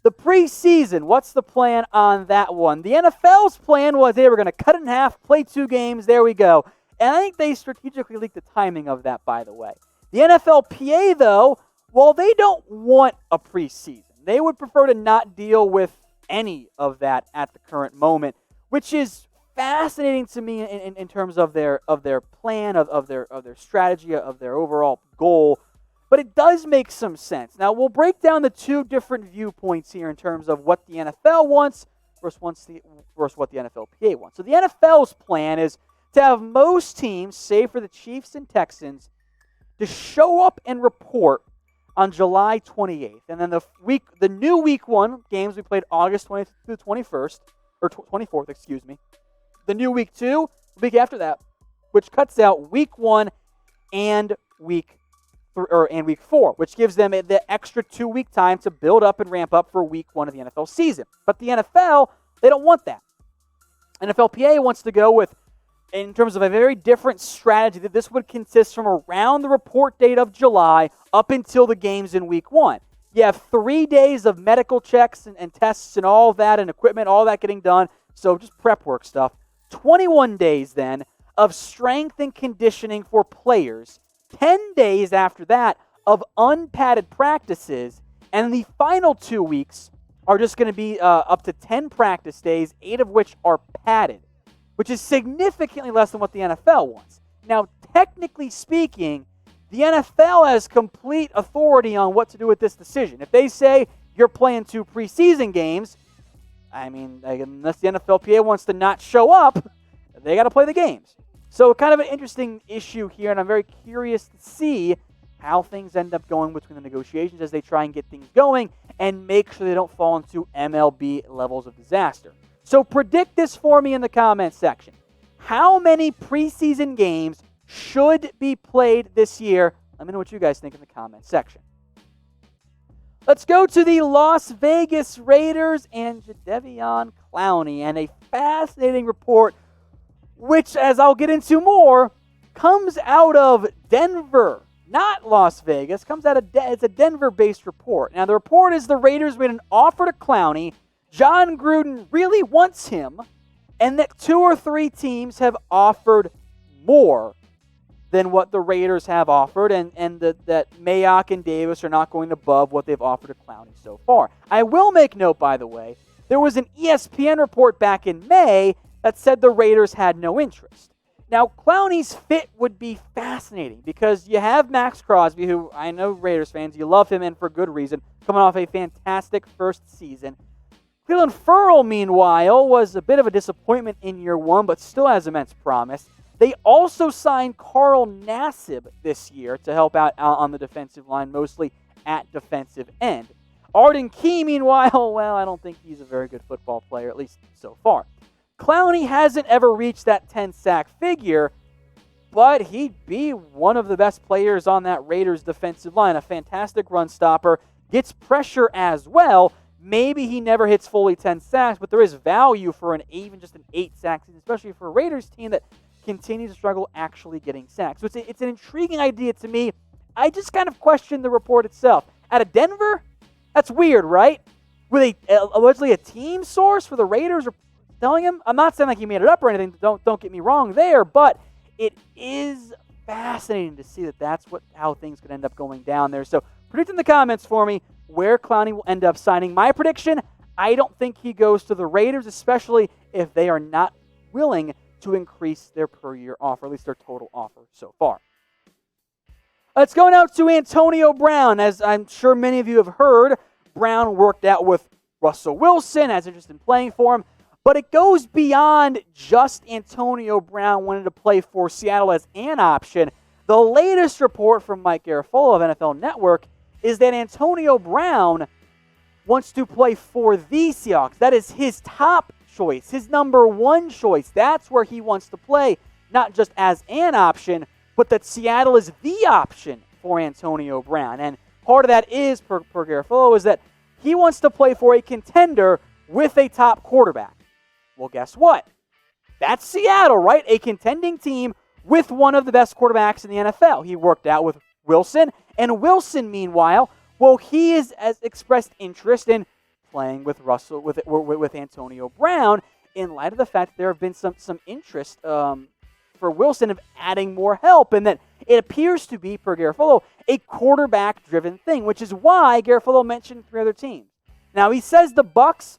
The preseason, what's the plan on that one? The NFL's plan was they were going to cut it in half, play 2 games, there we go. And I think they strategically leaked the timing of that, by the way. The NFLPA, though, well, they don't want a preseason. They would prefer to not deal with any of that at the current moment, which is fascinating to me in terms of their plan, of their strategy, of their overall goal. But it does make some sense. Now, we'll break down the 2 different viewpoints here in terms of what the NFL wants versus what the NFLPA wants. So the NFL's plan is to have most teams, save for the Chiefs and Texans, to show up and report on July 28th. And then the new week 1 games we played August 20th through the 21st, or 24th, excuse me. The new week 2, the week after that, which cuts out week 1 and week 4, which gives them the extra 2-week time to build up and ramp up for week 1 of the NFL season. But the NFL, they don't want that. NFLPA wants to go with, in terms of a very different strategy, that this would consist from around the report date of July up until the games in week 1. You have 3 days of medical checks and tests and all that and equipment, all that getting done, so just prep work stuff. 21 days then of strength and conditioning for players. 10 days after that of unpadded practices, and the final 2 weeks are just going to be up to 10 practice days, 8 of which are padded, which is significantly less than what the NFL wants. Now, technically speaking, the NFL has complete authority on what to do with this decision. If they say you're playing 2 preseason games, I mean, unless the NFLPA wants to not show up, they got to play the games. So kind of an interesting issue here, and I'm very curious to see how things end up going between the negotiations as they try and get things going and make sure they don't fall into MLB levels of disaster. So predict this for me in the comments section. How many preseason games should be played this year? Let me know what you guys think in the comments section. Let's go to the Las Vegas Raiders and Jadeveon Clowney, and a fascinating report, which, as I'll get into more, comes out of Denver, not Las Vegas. Comes out of it's a Denver-based report. Now, the report is the Raiders made an offer to Clowney. John Gruden really wants him, and that 2 or 3 teams have offered more than what the Raiders have offered, and that Mayock and Davis are not going above what they've offered to Clowney so far. I will make note, by the way, there was an ESPN report back in May that said the Raiders had no interest. Now, Clowney's fit would be fascinating because you have Max Crosby, who I know Raiders fans, you love him, and for good reason, coming off a fantastic first season. Clelin Ferrell, meanwhile, was a bit of a disappointment in year 1, but still has immense promise. They also signed Carl Nassib this year to help out on the defensive line, mostly at defensive end. Arden Key, meanwhile, well, I don't think he's a very good football player, at least so far. Clowney hasn't ever reached that 10-sack figure, but he'd be one of the best players on that Raiders defensive line. A fantastic run stopper, gets pressure as well. Maybe he never hits fully 10 sacks, but there is value for even just an 8-sack season, especially for a Raiders team that continues to struggle actually getting sacks. So it's an intriguing idea to me. I just kind of question the report itself. Out of Denver, that's weird, right? With allegedly a team source for the Raiders are telling him. I'm not saying like he made it up or anything. Don't get me wrong there, but it is fascinating to see that that's how things could end up going down there. So predict in the comments for me where Clowney will end up signing. My prediction, I don't think he goes to the Raiders, especially if they are not willing to increase their per-year offer, at least their total offer so far. Let's go now to Antonio Brown. As I'm sure many of you have heard, Brown worked out with Russell Wilson, has interest in playing for him, but it goes beyond just Antonio Brown wanting to play for Seattle as an option. The latest report from Mike Garafolo of NFL Network is that Antonio Brown wants to play for the Seahawks. That is his top choice, his number 1 choice. That's where he wants to play, not just as an option, but that Seattle is the option for Antonio Brown. And part of that is, per Garafolo, is that he wants to play for a contender with a top quarterback. Well, guess what? That's Seattle, right? A contending team with one of the best quarterbacks in the NFL. He worked out with Wilson, and Wilson, meanwhile, well, he has expressed interest in playing with with Antonio Brown in light of the fact that there have been some interest for Wilson of adding more help, and that it appears to be, per Garofalo, a quarterback-driven thing, which is why Garofalo mentioned 3 other teams. Now, he says the Bucs,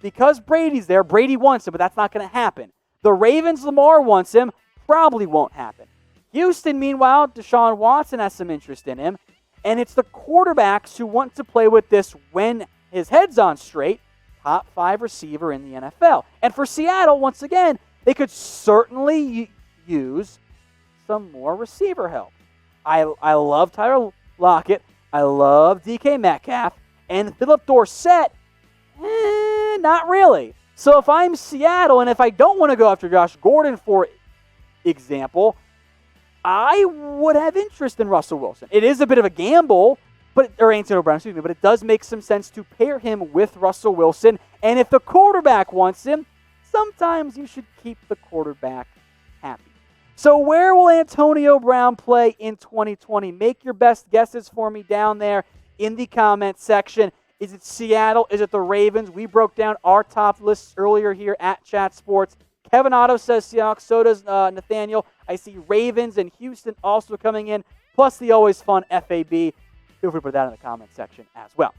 because Brady's there, Brady wants him, but that's not going to happen. The Ravens, Lamar wants him, probably won't happen. Houston, meanwhile, Deshaun Watson has some interest in him, and it's the quarterbacks who want to play with this when his head's on straight, top 5 receiver in the NFL. And for Seattle, once again, they could certainly use some more receiver help. I love Tyler Lockett. I love DK Metcalf. And Philip Dorsett, not really. So if I'm Seattle, and if I don't want to go after Josh Gordon, for example, I would have interest in Russell Wilson. It is a bit of a gamble, or Antonio Brown, but it does make some sense to pair him with Russell Wilson. And if the quarterback wants him, sometimes you should keep the quarterback happy. So where will Antonio Brown play in 2020? Make your best guesses for me down there in the comment section. Is it Seattle? Is it the Ravens? We broke down our top lists earlier here at Chat Sports. Kevin Otto says Seahawks. So does Nathaniel. I see Ravens and Houston also coming in, plus the always fun FAB. Feel free to put that in the comment section as well.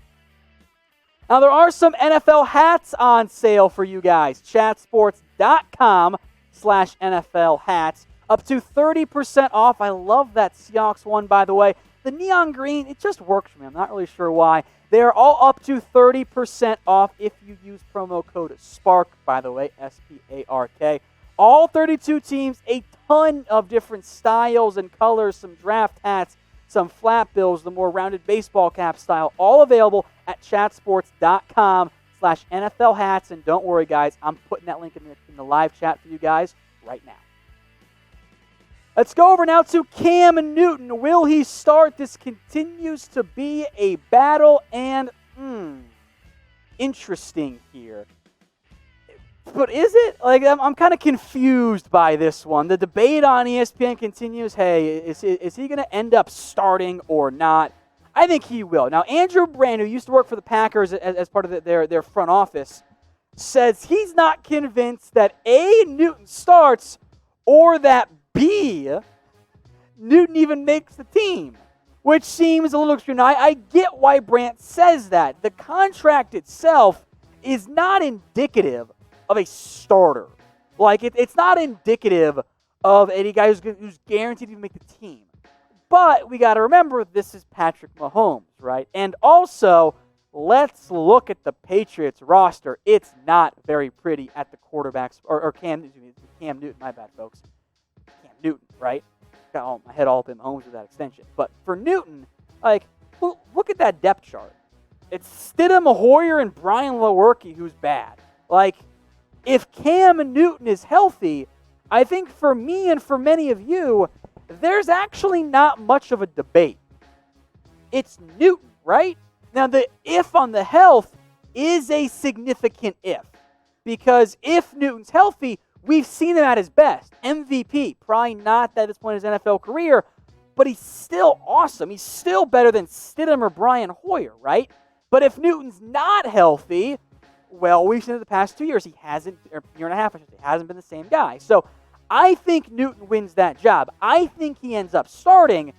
Now, there are some NFL hats on sale for you guys. Chatsports.com/NFL hats. Up to 30% off. I love that Seahawks one, by the way. The neon green, it just works for me. I'm not really sure why. They are all up to 30% off if you use promo code SPARK, by the way, SPARK. All 32 teams, a ton of different styles and colors, some draft hats, some flat bills, the more rounded baseball cap style, all available at chatsports.com/NFL hats. And don't worry, guys, I'm putting that link in the live chat for you guys right now. Let's go over now to Cam Newton. Will he start? This continues to be a battle, and interesting here. But is it? I'm kind of confused by this one. The debate on ESPN continues. Hey, is he going to end up starting or not? I think he will. Now, Andrew Brand, who used to work for the Packers as part of their front office, says he's not convinced that A, Newton starts, or that B, Newton even makes the team, which seems a little extreme. Now, I get why Brandt says that. The contract itself is not indicative of a starter. It's not indicative of any guy who's guaranteed to make the team. But we got to remember, this is Patrick Mahomes, right? And also, let's look at the Patriots roster. It's not very pretty at the quarterbacks, or Cam Newton, my bad, folks. Newton, right? Got my head all up in Mahomes with that extension. But for Newton, look at that depth chart. It's Stidham, Hoyer, and Brian Lewerke who's bad. If Cam Newton is healthy, I think for me and for many of you, there's actually not much of a debate. It's Newton, right? Now, the if on the health is a significant if. Because if Newton's healthy, we've seen him at his best. MVP, probably not at this point in his NFL career, but he's still awesome. He's still better than Stidham or Brian Hoyer, right? But if Newton's not healthy, well, we've seen in the past 2 years, he hasn't, or year and a half, I should say, hasn't been the same guy. So I think Newton wins that job. I think he ends up starting,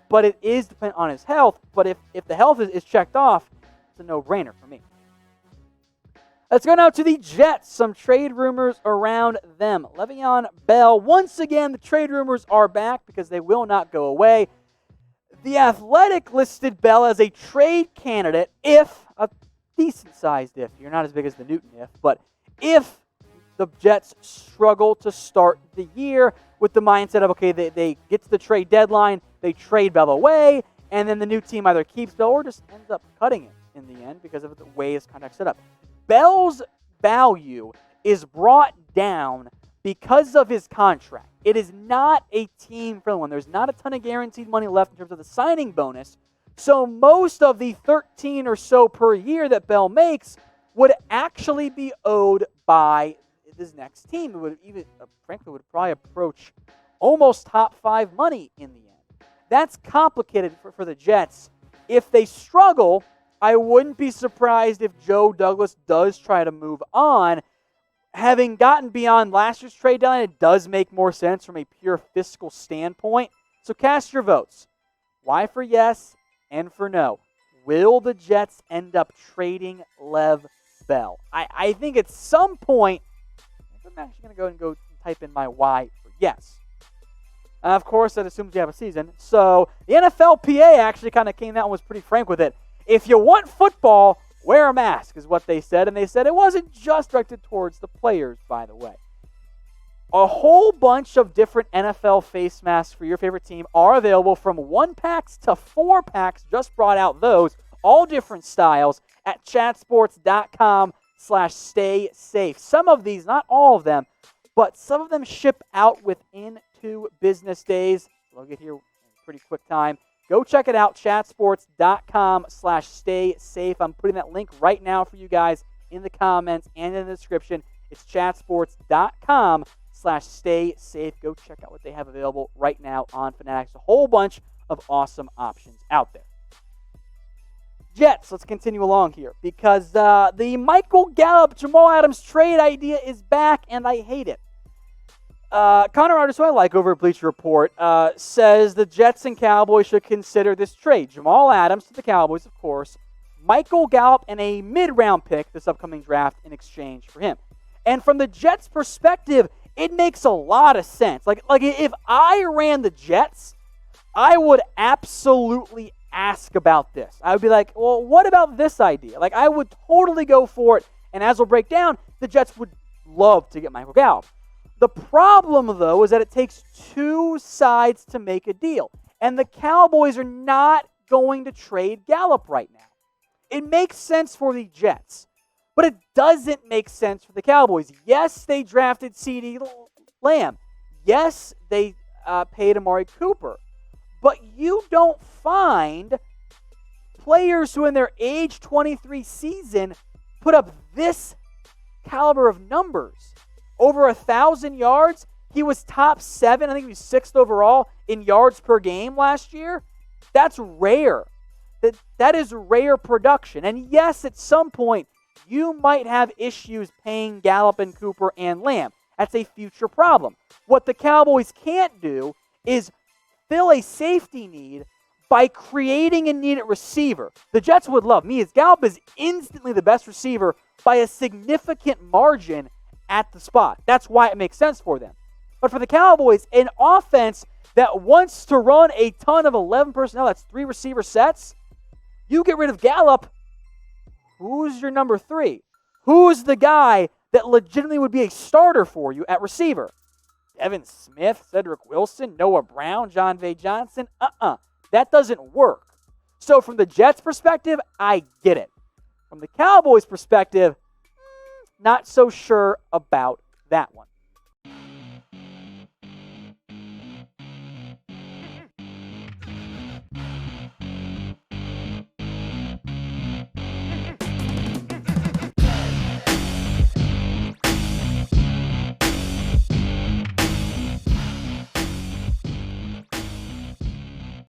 but it is dependent on his health. But if the health is checked off, it's a no-brainer for me. Let's go now to the Jets. Some trade rumors around them. Le'Veon Bell. Once again, the trade rumors are back because they will not go away. The Athletic listed Bell as a trade candidate if, a decent-sized if, you're not as big as the Newton if, but if the Jets struggle to start the year with the mindset of, okay, they get to the trade deadline, they trade Bell away, and then the new team either keeps Bell or just ends up cutting it in the end because of the way his contract's set up. Bell's value is brought down because of his contract. It is not a team-friendly one. There's not a ton of guaranteed money left in terms of the signing bonus. So most of the 13 or so per year that Bell makes would actually be owed by his next team. It would even, frankly, would probably approach almost top 5 money in the end. That's complicated for the Jets. If they struggle, I wouldn't be surprised if Joe Douglas does try to move on. Having gotten beyond last year's trade deadline, it does make more sense from a pure fiscal standpoint. So cast your votes. Why for yes and for no? Will the Jets end up trading Lev Bell? I think at some point, I'm actually going to go and type in my why for yes. Of course, that assumes you have a season. So the NFLPA actually kind of came out and was pretty frank with it. If you want football, wear a mask is what they said. And they said it wasn't just directed towards the players, by the way. A whole bunch of different NFL face masks for your favorite team are available from 1-packs to 4-packs. Just brought out those, all different styles, at chatsports.com/stay safe. Some of these, not all of them, but some of them ship out within 2 business days. We'll get here in a pretty quick time. Go check it out, chatsports.com/stay safe. I'm putting that link right now for you guys in the comments and in the description. It's chatsports.com/stay safe. Go check out what they have available right now on Fanatics. A whole bunch of awesome options out there. Jets, let's continue along here because the Michael Gallup, Jamal Adams trade idea is back, and I hate it. Connor Artis, who I like over at Bleacher Report, says the Jets and Cowboys should consider this trade. Jamal Adams to the Cowboys, of course. Michael Gallup and a mid-round pick this upcoming draft in exchange for him. And from the Jets' perspective, it makes a lot of sense. Like if I ran the Jets, I would absolutely ask about this. I would be like, well, what about this idea? Like, I would totally go for it. And as we'll break down, the Jets would love to get Michael Gallup. The problem, though, is that it takes 2 sides to make a deal. And the Cowboys are not going to trade Gallup right now. It makes sense for the Jets, but it doesn't make sense for the Cowboys. Yes, they drafted CeeDee Lamb. Yes, they paid Amari Cooper. But you don't find players who in their age 23 season put up this caliber of numbers. Over 1,000 yards. He was top 7. I think he was 6th overall in yards per game last year. That's rare. That is rare production. And yes, at some point, you might have issues paying Gallup and Cooper and Lamb. That's a future problem. What the Cowboys can't do is fill a safety need by creating a need at receiver. The Jets would love me as Gallup is instantly the best receiver by a significant margin at the spot. That's why it makes sense for them. But for the Cowboys, an offense that wants to run a ton of 11 personnel, that's 3 receiver sets, you get rid of Gallup, who's your number 3? Who's the guy that legitimately would be a starter for you at receiver? Devin Smith, Cedric Wilson, Noah Brown, John V. Johnson? That doesn't work. So from the Jets' perspective, I get it. From the Cowboys' perspective, not so sure about that one.